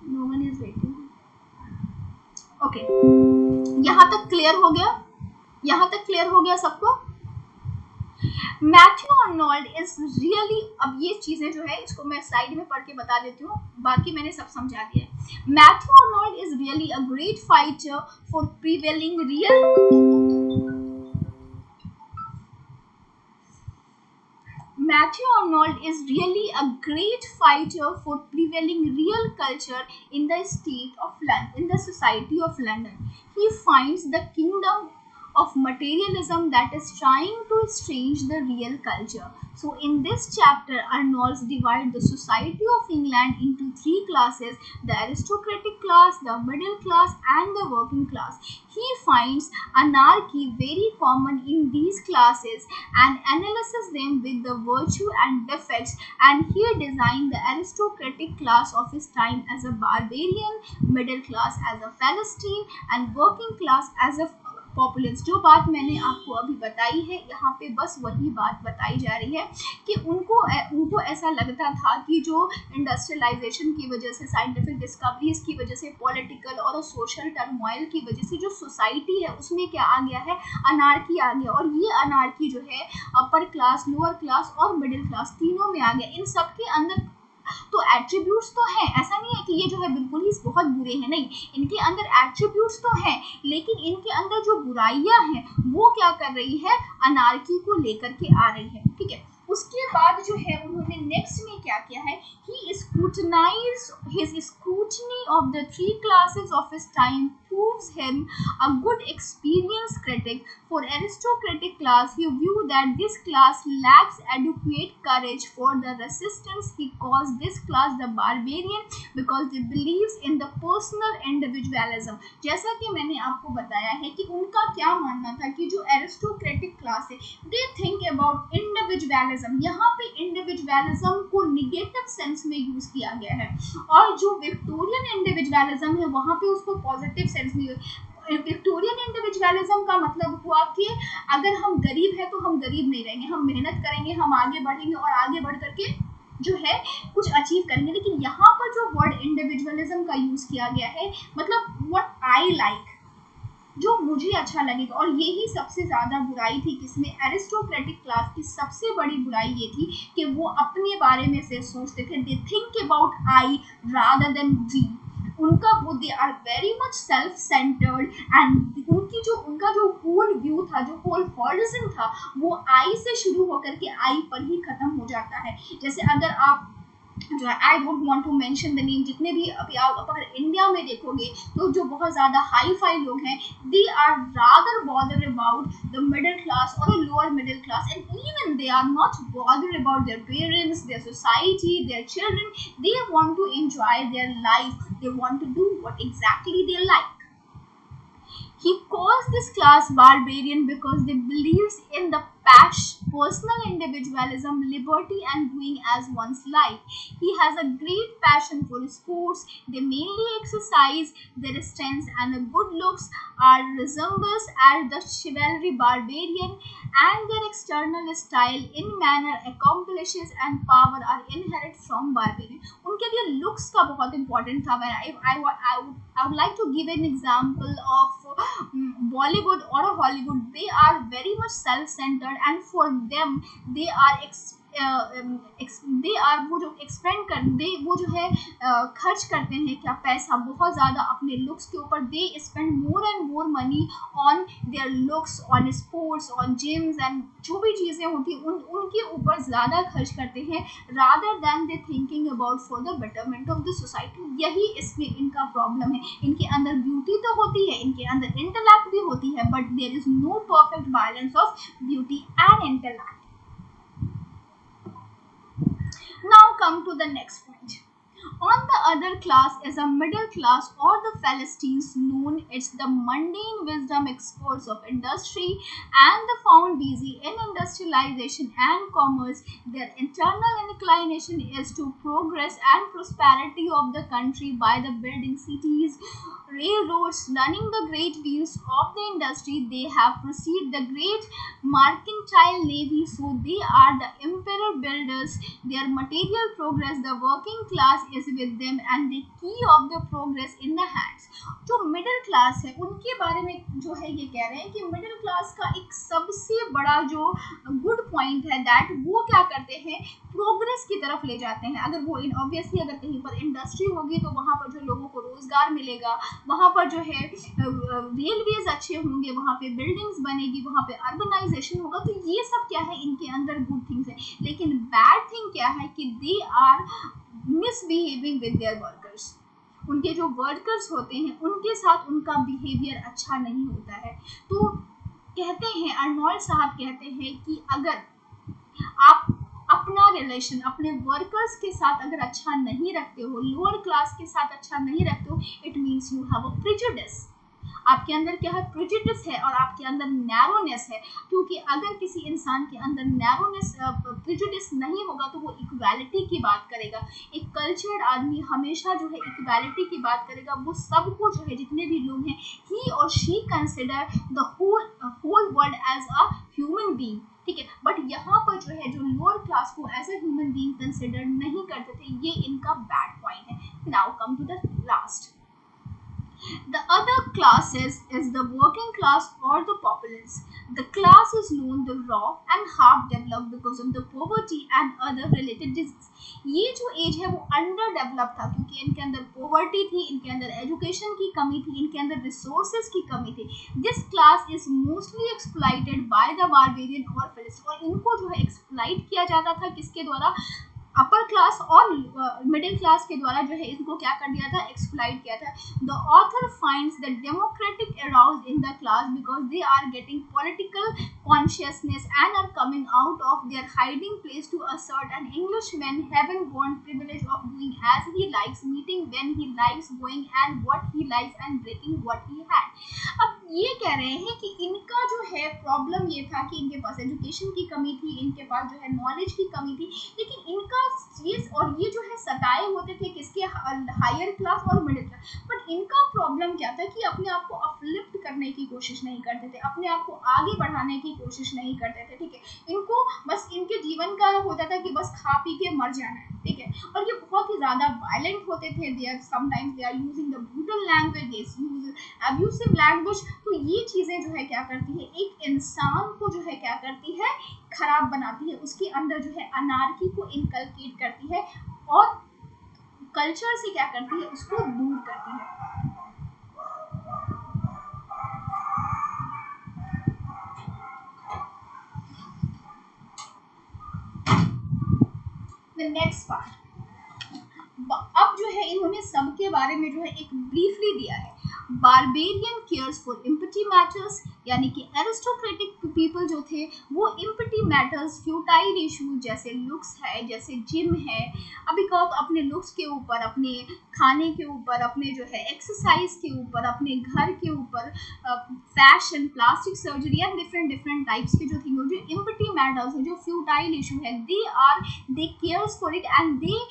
no one is waiting. Okay, यहाँ तक क्लियर हो गया, यहाँ तक क्लियर हो गया सबको। मैथ्यू अर्नोल्ड इज रियली, अब ये चीजें जो है इसको मैं स्लाइड में पढ़ के बता देती हूँ, बाकी मैंने सब समझा दिया है। Matthew Arnold is really a great fighter for prevailing real Matthew Arnold is really a great fighter for prevailing real culture in the state of London, in the society of London. He finds the kingdom of materialism that is trying to estrange the real culture. So, in this chapter, Arnold divides the society of England into three classes: the aristocratic class, the middle class, and the working class. He finds anarchy very common in these classes and analyzes them with the virtue and defects, and he designed the aristocratic class of his time as a barbarian, middle class as a Philistine, and working class as a पॉपुलेंस। जो बात मैंने आपको अभी बताई है यहाँ पे बस वही बात बताई जा रही है कि उनको ऐसा लगता था कि जो इंडस्ट्रियलाइजेशन की वजह से, साइंटिफिक डिस्कवरीज की वजह से, पॉलिटिकल और सोशल टर्मोइल की वजह से जो सोसाइटी है उसमें क्या आ गया है, अनार्की आ गया। और ये अनार्की जो है अपर क्लास, लोअर क्लास और मिडिल क्लास तीनों में आ गया। इन सबके अंदर तो एट्रीब्यूट्स तो हैं, ऐसा नहीं है कि ये जो है बिल्कुल ही बहुत बुरे हैं, नहीं, इनके अंदर एट्रीब्यूट्स तो हैं, लेकिन इनके अंदर जो बुराइयां हैं वो क्या कर रही है, अनार्की को लेकर के आ रही है। ठीक है, उसके बाद जो है उन्होंने नेक्स्ट में क्या किया है, he scrutinized his scrutiny of the three classes of his time proves him a good experienced critic. For aristocratic class, he viewed that this class lacks adequate courage for the resistance. He calls this class the barbarian because it believes in the personal individualism. जैसा कि मैंने आपको बताया है कि उनका क्या मानना था कि जो एरिस्टोक्रेटिक क्लास है, they think about individualism. यहाँ पे individualism को निगेटिव सेंस में यूज किया गया है, और जो विक्टोरियन इंडिविजुअलिज्म है वहाँ पे उसको पॉजिटिव सेंस में। विक्टोरियन इंडिविजुअलिज्म का मतलब हुआ कि अगर हम गरीब हैं तो हम गरीब नहीं रहेंगे, हम मेहनत करेंगे, हम आगे बढ़ेंगे और आगे बढ़ करके जो है कुछ अचीव करेंगे। लेकिन यहाँ पर जो वर्ड इंडिविजुअलिज्म का यूज किया गया है, मतलब व्हाट आई लाइक, जो मुझे अच्छा लगेगा। और यही सबसे ज्यादा बुराई थी किसमें, एरिस्टोक्रेटिक क्लास की सबसे बड़ी बुराई ये थी कि वो अपने बारे में से सोचते थे, they think about I rather than we. उनका वो, they are very much self centred, and उनका जो होल व्यू था, जो होल हॉरिजन था, वो आई से शुरू होकर के आई पर ही खत्म हो जाता है। जैसे अगर आप जो है, I don't want to mention the name, जितने भी अभी आप अगर इंडिया में देखोगे तो जो बहुत ज़्यादा हाई फाई लोग हैं, they are rather bother about the middle class और lower middle class, and even they are not bother about their parents, their society, their children. They want to enjoy their life, they want to do what exactly they like. He calls this class barbarian because they believes in the personal individualism, liberty, and doing as one's like. He has a great passion for sports. They mainly exercise their strengths and good looks are resembles as the chivalry barbarian, and their external style in manner, accomplishes and power are inherent from barbarian. उनके लिए looks का बहुत important था। I would like to give an example of Bollywood or Hollywood. They are very much self-centered, and for them they are they are वो जो expand कर दे, वो जो है खर्च करते हैं क्या पैसा बहुत ज़्यादा अपने लुक्स के ऊपर। They spend more and more money on their looks, on sports, on gyms, and जो भी चीज़ें होती उनके ऊपर ज़्यादा खर्च करते हैं rather than they thinking about for the betterment of the society. यही इसमें इनका प्रॉब्लम है। इनके अंदर ब्यूटी तो होती है, इनके अंदर इंटेलेक्ट भी होती है, but there is no perfect balance of beauty and intellect. Now come to the next point. On the other class is a middle class or the Philistines, known as the mundane wisdom experts of industry and the found busy in industrialization and commerce. Their internal inclination is to progress and prosperity of the country by the building cities, railroads, running the great wheels of the industry. They have preceded the great mercantile navy, so they are the emperor builders. Their material progress, the working class is with them and the key of the progress in the hands. जो middle class है उनके बारे में जो है ये कह रहे हैं कि मिडिल क्लास का एक सबसे बड़ा जो गुड पॉइंट है दैट वो क्या करते हैं, प्रोग्रेस की तरफ ले जाते हैं. अगर वो ऑब्वियसली अगर कहीं पर इंडस्ट्री होगी तो वहाँ पर जो लोगों को रोजगार मिलेगा, वहाँ पर जो है रेलवेज अच्छे होंगे, वहाँ पे बिल्डिंग्स बनेगी, वहाँ पे अर्बनाइजेशन होगा. तो ये सब क्या है, इनके अंदर गुड थिंग्स है. लेकिन बैड थिंग क्या है कि they are misbehaving with their workers. उनके जो वर्कर्स होते हैं उनके साथ उनका बिहेवियर अच्छा नहीं होता है. तो कहते हैं, अर्नोल्ड साहब कहते हैं कि अगर आप अपना रिलेशन अपने वर्कर्स के साथ अगर अच्छा नहीं रखते हो, लोअर क्लास के साथ अच्छा नहीं रखते हो, it means you have a prejudice. आपके अंदर क्या है, प्रेजुडिस है और आपके अंदर नैरोनेस है. क्योंकि अगर किसी इंसान के अंदर नैरोनेस प्रेजुडिस नहीं होगा तो वो इक्वालिटी की बात करेगा. एक कल्चर्ड आदमी हमेशा जो है इक्वालिटी की बात करेगा. वो सबको जो है जितने भी लोग हैं, ही और she consider the whole world as a human being. ठीक है, बट यहाँ पर जो है जो लोअर क्लास को as a human being consider नहीं करते थे, ये इनका बैड पॉइंट है. Now come to the last. The other classes is the working class or the populace. The class is known the raw and half developed because of the poverty and other related diseases. ये जो as है वो under develop था क्योंकि इनके अंदर poverty थी, इनके अंदर एजुकेशन की कमी थी, इनके अंदर रिसोर्सेज की कमी थी. This class is mostly exploited by the barbarian और फिलिस्टीन. और इनको जो है एक्सप्लॉइट किया जाता था किसके द्वारा, अपर क्लास और मिडिल क्लास के द्वारा जो है इनको क्या कर दिया था, एक्सप्लॉइट किया था. The author finds the democratic arouse in the class because they are getting political consciousness and are coming out of their hiding place to assert an Englishman having won privilege of doing as he likes, meeting when he likes, going and what he likes and breaking what he had. अब ये कह रहे हैं कि इनका जो है problem ये था कि इनके पास एजुकेशन की कमी थी, इनके पास जो है नॉलेज की कमी थी. लेकिन इनका ये जो है सताए होते थे किसके, हायर क्लास और मिडिल क्लास. बट इनका प्रॉब्लम क्या था कि अपने आप को अपलिफ्ट करने की कोशिश नहीं करते थे, अपने आप को आगे बढ़ाने की कोशिश नहीं करते थे. ठीक है, इनको बस इनके जीवन का होता था कि बस खा पी के मर जाना है. ठीक है, और ये बहुत ही ज़्यादा वायलेंट होते थे. They are sometimes they are using the brutal language, they use abusive language. तो ये चीज़ें जो है क्या करती है, एक इंसान को जो है क्या करती है, खराब बनाती है. उसके अंदर जो है अनार्की को इनकलकेट करती है और कल्चर से क्या करती है, उसको दूर करती है. The next part. अब जो है इन्होंने सबके बारे में जो है एक ब्रीफली दिया है. Barbarian cares for empty matters, यानी कि एरिस्टोक्रेटिक पीपल जो थे वो इम्पटी मैटर्स, फ्यूटाइल इशूज जैसे लुक्स है, जैसे जिम है, अभी कहो तो अपने लुक्स के ऊपर, अपने खाने के ऊपर, अपने जो है एक्सरसाइज के ऊपर, अपने घर के ऊपर, fashion, plastic surgery and different types के जो थिंग, जो इम्पटी मैटर्स है, जो फ्यूटाइल इशू है, they cares for it and they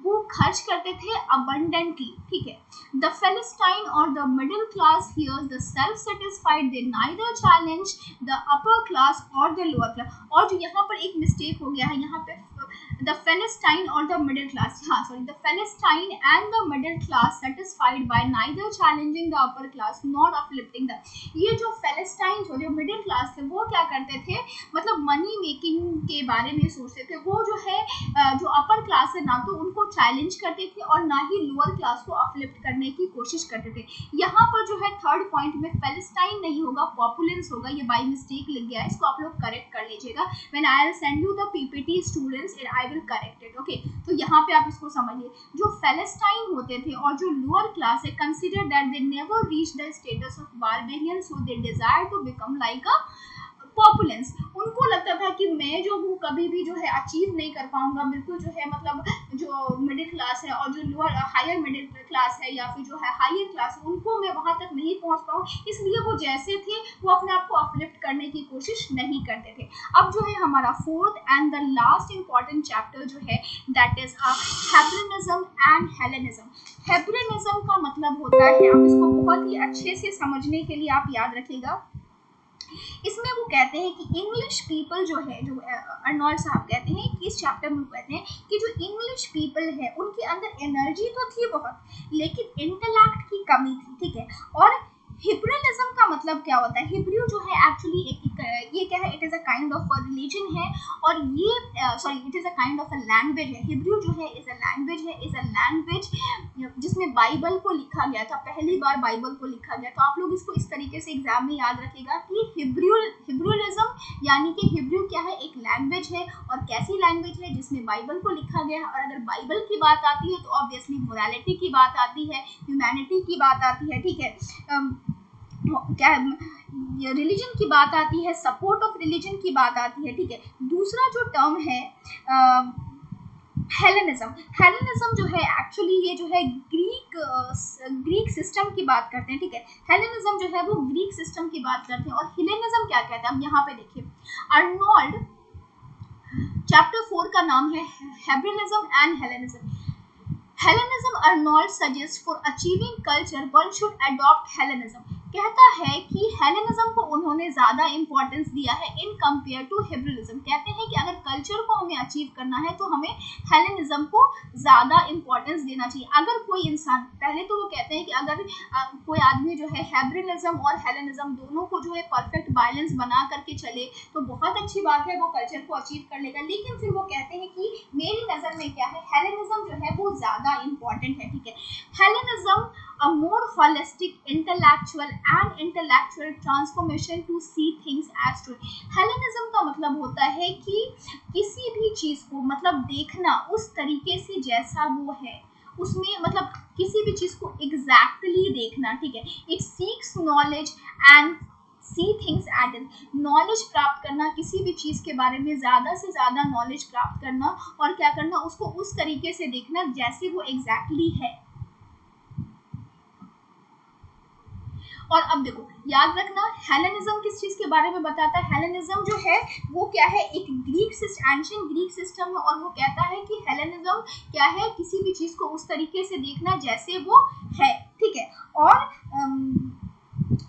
वो खर्च करते थे अबंडेंटली. ठीक है, द फेलिस्टाइन और the middle class here's the self satisfied, they neither challenge the upper class और द लोअर क्लास. और जो यहाँ पर एक मिस्टेक हो गया है, यहाँ पे द फेलिस्टाइन और द मिडिल क्लास, हाँ sorry, the Philistine and the middle class satisfied by neither challenging the upper class not uplifting the. ये जो फेलिस्टाइन जो मिडिल क्लास थे वो क्या करते थे, मतलब मनी मेकिंग के बारे में सोचते थे. वो जो है जो अपर क्लास है ना तो उनको चैलेंज करते थे और ना ही लोअर क्लास को अपलिफ्ट करने की कोशिश करते थे. यहाँ पर जो है थर्ड पॉइंट में फेलिस्टाइन नहीं होगा, पॉपुलेंस होगा. ये बाय मिस्टेक लिख गया है, इसको आप लोग करेक्ट कर लीजिएगा. When I will send you the PPT students I will correct it. Okay, तो यहाँ पे आप इसको समझिए. जो फेलिस्टाइन होते थे और जो लोअर क्लास है, consider that they never reach the status of barbarian, so they desire to become like a populace. उनको लगता था कि मैं जो हूँ कभी भी जो है अचीव नहीं कर पाऊंगा, बिल्कुल जो है मतलब जो मिडिल क्लास है और जो लोअर हायर मिडिल क्लास है या फिर जो है हायर क्लास है, उनको मैं वहां तक नहीं पहुंच पाऊँ. इसलिए वो जैसे थे वो अपने आप को अपलिफ्ट करने की कोशिश नहीं करते थे. अब जो है हमारा fourth and the last important chapter जो है दैट इज हेब्रेनिज्म एंड हेलेनिज्म. हेब्रेनिज्म का मतलब होता है, आप इसको बहुत ही अच्छे से समझने के लिए आप याद रखिएगा, इसमें वो कहते हैं कि इंग्लिश पीपल जो है, जो अर्नोल्ड साहब कहते हैं कि इस चैप्टर में वो कहते हैं कि जो इंग्लिश पीपल है उनके अंदर एनर्जी तो थी बहुत, लेकिन इंटेलेक्ट की कमी थी, ठीक है। और हिब्रूलिज्म का मतलब क्या होता है? हिब्रू जो है एक्चुअली ये क्या है, it is a kind of religion है, और ये sorry it is a kind of a language है। हिब्रू जो है इज अ लैंग्वेज है, इज अ लैंग्वेज जिसमें बाइबल को लिखा गया था, पहली बार बाइबल को लिखा गया। तो आप लोग इसको इस तरीके से एग्जाम में याद रखिएगा कि हिब्रूलिज्म यानी कि हिब्रू क्या है, एक लैंग्वेज है, और कैसी लैंग्वेज है, जिसमें बाइबल को लिखा गया है। और अगर बाइबल की बात आती है तो ऑब्वियसली मोरालिटी की बात आती है, ह्यूमैनिटी की बात आती है, ठीक है। क्या रिलीजन की बात आती है, सपोर्ट ऑफ रिलीजन की बात आती है, ठीक है। दूसरा जो टर्म है हेलेनिज्म। हेलेनिज्म जो है एक्चुअली ये जो है ग्रीक सिस्टम की बात करते हैं, ठीक है। हेलेनिज्म जो है वो ग्रीक सिस्टम की बात करते हैं। और हेलेनिज्म क्या कहते हैं, अब यहाँ पे देखिए, अर्नोल्ड चैप्टर 4 का नाम है Hebraism and Hellenism. Hellenism, Arnold suggests for achieving culture one should adopt Hellenism. कहता है कि हेलेनिज्म को उन्होंने ज़्यादा इंपॉर्टेंस दिया है इन कंपेयर टू हिब्रूलिज्म। कहते हैं कि अगर कल्चर को हमें अचीव करना है तो हमें हेलेनिज्म को ज़्यादा इंपॉर्टेंस देना चाहिए। अगर कोई इंसान, पहले तो वो कहते हैं कि अगर कोई आदमी जो है हेब्रेनिज्म और हेलेनिज्म दोनों को जो है परफेक्ट बैलेंस बना करके चले तो बहुत अच्छी बात है, वो कल्चर को अचीव कर लेगा। लेकिन फिर वो कहते हैं कि मेरी नज़र में क्या है, हेलेनिज्म जो है वो ज़्यादा इंपॉर्टेंट है, ठीक है। Hellenism a more holistic, intellectual and intellectual transformation to see things as truth. Hellenism का मतलब होता है कि किसी भी चीज़ को मतलब देखना उस तरीके से जैसा वो है, उसमें मतलब किसी भी चीज़ को exactly देखना, ठीक है। It seeks knowledge and see things at in. Knowledge प्राप्त करना, किसी भी चीज़ के बारे में ज़्यादा से ज़्यादा नॉलेज प्राप्त करना, और क्या करना, उसको उस तरीके से देखना जैसे वो एग्जैक्टली है। और अब देखो, याद रखना हेलेनिज्म किस चीज़ के बारे में बताता है। हेलेनिज्म जो है वो क्या है, एक एंशिएंट ग्रीक सिस्टम है, और वो कहता है कि हेलेनिज्म क्या है, किसी भी चीज़ को उस तरीके से देखना जैसे वो है, ठीक है। और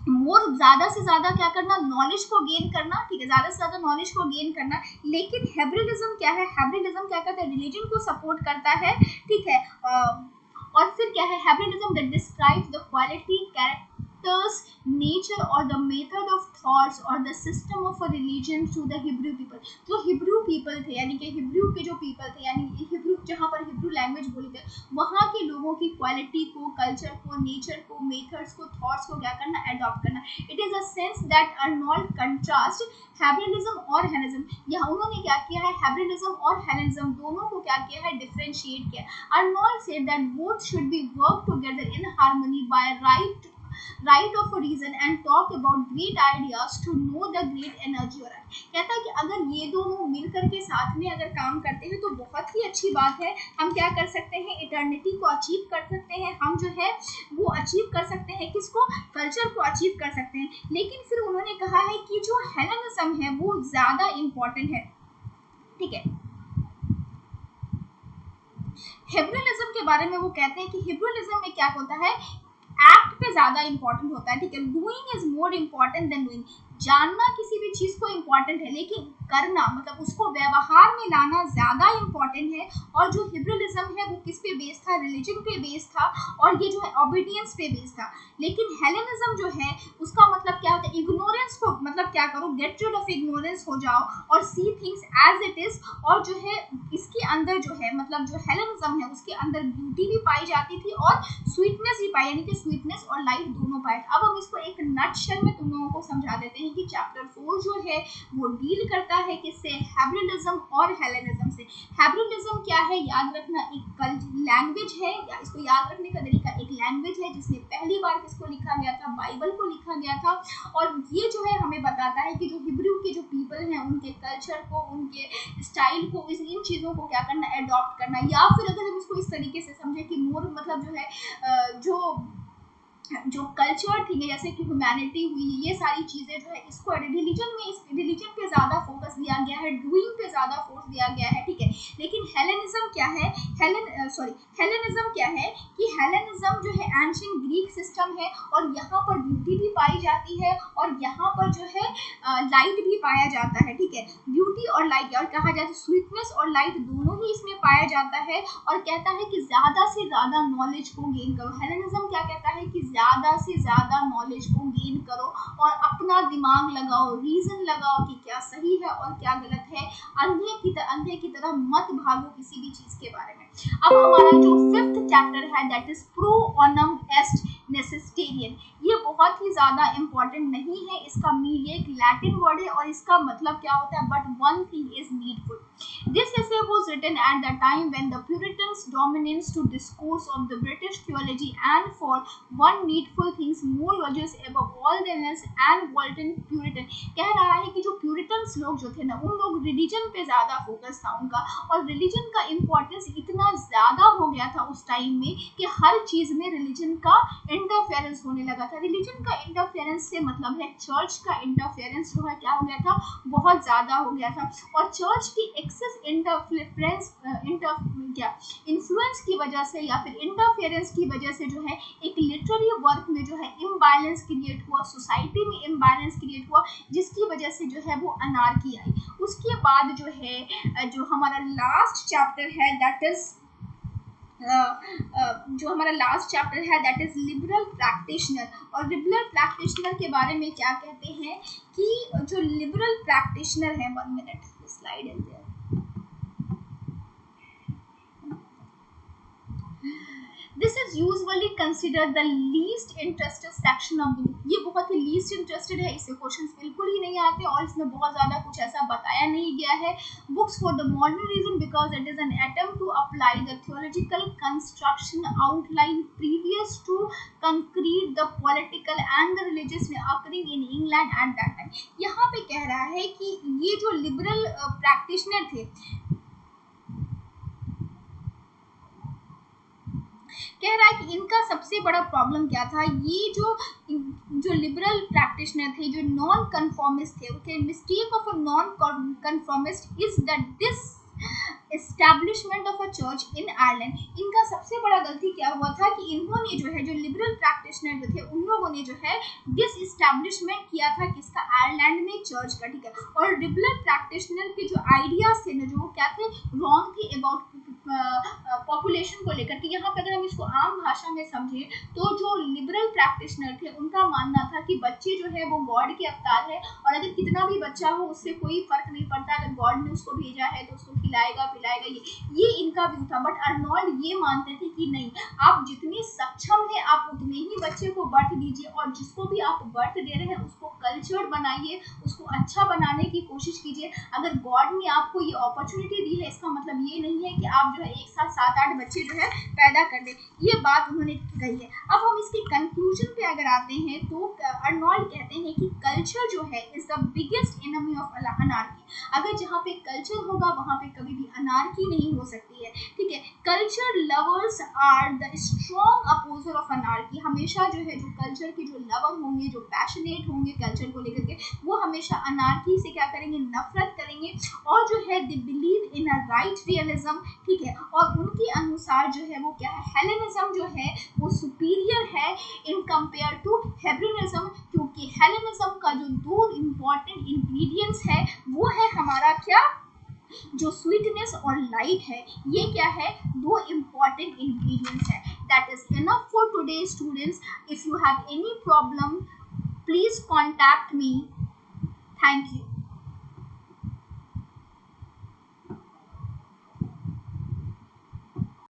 मोर ज़्यादा से ज़्यादा क्या करना, नॉलेज को गेन करना, ठीक है, ज़्यादा से ज़्यादा नॉलेज को गेन करना। लेकिन हेब्रेनिज्म क्या है, हेब्रेनिज्म क्या करता है, रिलीजन को सपोर्ट करता है, ठीक है। और फिर क्या है, Hebraism that describes the quality, characters, nature or the method of thoughts or the system of a religion to the Hebrew people. जो हिब्रू पीपल थे, यानी कि हिब्रू के जो पीपल थे, यानी हिब्रू जहाँ पर हिब्रू लैंग्वेज बोली थे, वहाँ के लोगों की क्वालिटी को, कल्चर को, नेचर को, मेथड्स को, थॉट्स को क्या करना, अडॉप्ट करना। It is a sense that Arnold contrast Hebraism और हेलेनिज्म। यहाँ उन्होंने क्या किया है, हेब्रेनिज्म और हेलेनिज्म दोनों को क्या किया है, डिफरेंशिएट किया। Arnold said that both should be work together in harmony by right of a reason and talk about great ideas to know the great energy और कहता है कि अगर ये दोनों मिलकर के साथ में अगर काम करते हैं तो बहुत ही अच्छी बात है। हम क्या कर सकते हैं, इटर्निटी को अचीव कर सकते हैं, हम जो है वो अचीव कर सकते हैं, किसको, कल्चर को अचीव कर सकते हैं। लेकिन फिर उन्होंने कहा है कि जो हेलेनिज्म है वो ज़्यादा इम्पॉर्टेंट है, ठीक है। हिब्रूलिज्म के बारे में वो कहते हैं कि हिब्रूलिज्म में क्या होता है, एक्ट पे ज्यादा इंपॉर्टेंट होता है, ठीक है। Doing is more important than doing. जानना किसी भी चीज को इम्पॉर्टेंट है, लेकिन करना मतलब उसको व्यवहार में लाना ज्यादा इम्पॉर्टेंट है। और जो हिब्रूलिज्म है वो किस पे बेस्ड था, रिलीजन पे बेस्ड था, और ये जो है ओबीडियंस पे बेस्ड था। लेकिन हेलेनिज्म जो है उसका मतलब क्या होता है, इग्नोरेंस को मतलब क्या करो, गेट रिड ऑफ इग्नोरेंस, हो जाओ और see things as it is. और जो है इसके अंदर जो है मतलब जो हेलेनिज्म है उसके अंदर ब्यूटी भी पाई जाती थी और स्वीटनेस भी पाई, यानी कि स्वीटनेस और लाइफ दोनों पाए। अब हम इसको एक नटशेल में तुम लोगों को समझा देते हैं कि चैप्टर 4 जो है वो डील करता है किससे, हेब्रेनिज्म और हेलेनिज्म से। हेब्रेनिज्म क्या है, याद रखना, एक लैंग्वेज है, या इसको याद रखने का तरीका, एक लैंग्वेज है जिसमें पहली बार किसको लिखा गया था, बाइबल को लिखा गया था। और ये जो है हमें बताता है कि जो हिब्रू के जो पीपल हैं उनके कल्चर को, उनके स्टाइल को, इन चीज़ों को क्या करना, एडॉप्ट करना। या फिर अगर हम इसको इस तरीके से समझे कि मोर मतलब जो है जो जो कल्चर थी जैसे कि ह्यूमैनिटी हुई, ये सारी चीजें जो है इसको रिलीजन पे ज्यादा फोकस दिया गया है, डूइंग पे ज्यादा फोर्स दिया गया है, ठीक है। लेकिन हेलेनिज्म क्या है, हेलेनिज्म क्या है कि हेलेनिज्म जो है एंशिएंट ग्रीक सिस्टम है, और यहाँ पर ब्यूटी भी पाई जाती है और यहाँ पर जो है लाइट भी पाया जाता है, ठीक है। ब्यूटी और लाइट, और कहा जाता है स्वीटनेस और लाइट दोनों ही इसमें पाया जाता है, और कहता है कि ज्यादा से ज्यादा नॉलेज को गेन करो। हेलेनिज्म क्या कहता है कि ज्यादा से ज्यादा नॉलेज को गेन करो और अपना दिमाग लगाओ, रीजन लगाओ कि क्या सही है और क्या गलत है। अंधे की तरह मत भागो किसी भी चीज के बारे में। अब हमारा जो 5th चैप्टर है दैट इज प्रो ऑनम एस्ट नेसेस्टेरियन, ये बहुत ही ज्यादा इंपॉर्टेंट नहीं है। इसका मीन एक लैटिन वर्ड है और इसका मतलब क्या होता है, but one thing is needful. This essay was written at the time when the Puritans dominates to discourse of the British theology, and for one needful things more virtuous above all else and Walton Puritan। कह रहा है कि जो Puritans लोग जो थे ना, उन लोग रिलीजन पे ज्यादा फोकस था उनका, और रिलीजन का इम्पोर्टेंस इतना ज्यादा हो गया था उस टाइम में कि हर चीज में रिलीजन का इंटरफेरेंस होने लगा था। रिलीजन का इंटरफेरेंस से मतलब है चर्च का इंटरफेरेंस जो है क्या हो गया था, बहुत ज्यादा हो गया था। और चर्च की एक्सेस इन्फ्लुएंस की वजह से या फिर इंटरफेरेंस की वजह से जो है एक लिटरेरी वर्क में जो है इम्बैलेंस क्रिएट हुआ, सोसाइटी में इम्बैलेंस क्रिएट हुआ, जिसकी वजह से जो है वो अनार्की आई। उसके बाद जो है जो हमारा लास्ट चैप्टर है that is that is liberal practitioner. और लिबरल प्रैक्टिशनर के बारे में क्या कहते हैं कि जो लिबरल प्रैक्टिशनर है, 1 minute, slide in their. This is usually considered the least interested section of the book। ये बहुत ही least interested है, इससे क्वेश्चंस बिल्कुल ही नहीं आते और इसमें बहुत ज़्यादा कुछ ऐसा बताया नहीं गया है। Books for the modernism because it is an attempt to apply the theological construction outline previous to concrete the political and the religious occurring in England at that time। यहाँ पे कह रहा है कि ये जो liberal practitioner थे, कह रहा है कि इनका सबसे बड़ा प्रॉब्लम क्या था, ये जो लिबरल प्रैक्टिशनर थे, जो नॉन कन्फॉर्मिस्ट थे, okay, mistake of a non conformist is the disestablishment of a church in Ireland. इनका सबसे बड़ा गलती क्या हुआ था कि इन्होंने जो है, जो लिबरल प्रैक्टिशनर जो थे, उन लोगों ने जो है डिस एस्टैब्लिशमेंट किया था किसका, आयरलैंड में चर्च का, ठीक है। और लिबरल प्रैक्टिशनर के जो आइडियाज थे ना, जो क्या थे, रॉन्ग थे अबाउट पॉपुलेशन को लेकर के। यहाँ पे अगर हम इसको आम भाषा में समझें तो जो लिबरल प्रैक्टिशनर थे उनका मानना था कि बच्चे जो है वो गॉड के अवतार है, और अगर कितना भी बच्चा हो उससे कोई फर्क नहीं पड़ता, अगर गॉड ने उसको भेजा है तो उसको खिलाएगा पिलाएगा, ये इनका व्यू था। बट अर्नोल्ड ये मानते थे कि नहीं, आप जितने सक्षम है आप उतने ही बच्चे को बर्थ दीजिए, और जिसको भी आप बर्थ दे रहे हैं उसको कल्चर बनाइए, उसको अच्छा बनाने की कोशिश कीजिए। अगर गॉड ने आपको ये अपॉर्चुनिटी दी है, इसका मतलब ये नहीं है कि आप जो है एक साथ 7-8 बच्चे जो है पैदा कर दे। ये बात उन्होंने कही है। अब हम इसके कंक्लूजन पे अगर आते हैं तो अर्नोल्ड कहते हैं कि कल्चर जो है is the biggest enemy of anarchy. अगर जहाँ पे कल्चर होगा वहाँ पे कभी भी अनार्की नहीं हो सकती है, ठीक है। Culture lovers are the strong opposer of anarchy. हमेशा जो है जो कल्चर के जो लवर होंगे, जो पैशनेट होंगे कल्चर को लेकर के, वो हमेशा अनार्की से क्या करेंगे, नफरत करेंगे। और जो है they believe in a right realism, ठीक है। और उनके अनुसार जो है वो क्या है, हेलेनिज्म जो है वो सुपीरियर है इन कंपेयर टू हेब्रेनिज्म, क्योंकि हेलेनिज्म का जो 2 इम्पॉर्टेंट इंग्रेडिएंट्स है वो है हमारा क्या, जो स्वीटनेस और लाइट है, ये क्या है, 2 इम्पॉर्टेंट इंग्रेडिएंट्स है। That is enough for today students. If you have any problem please contact me. Thank you.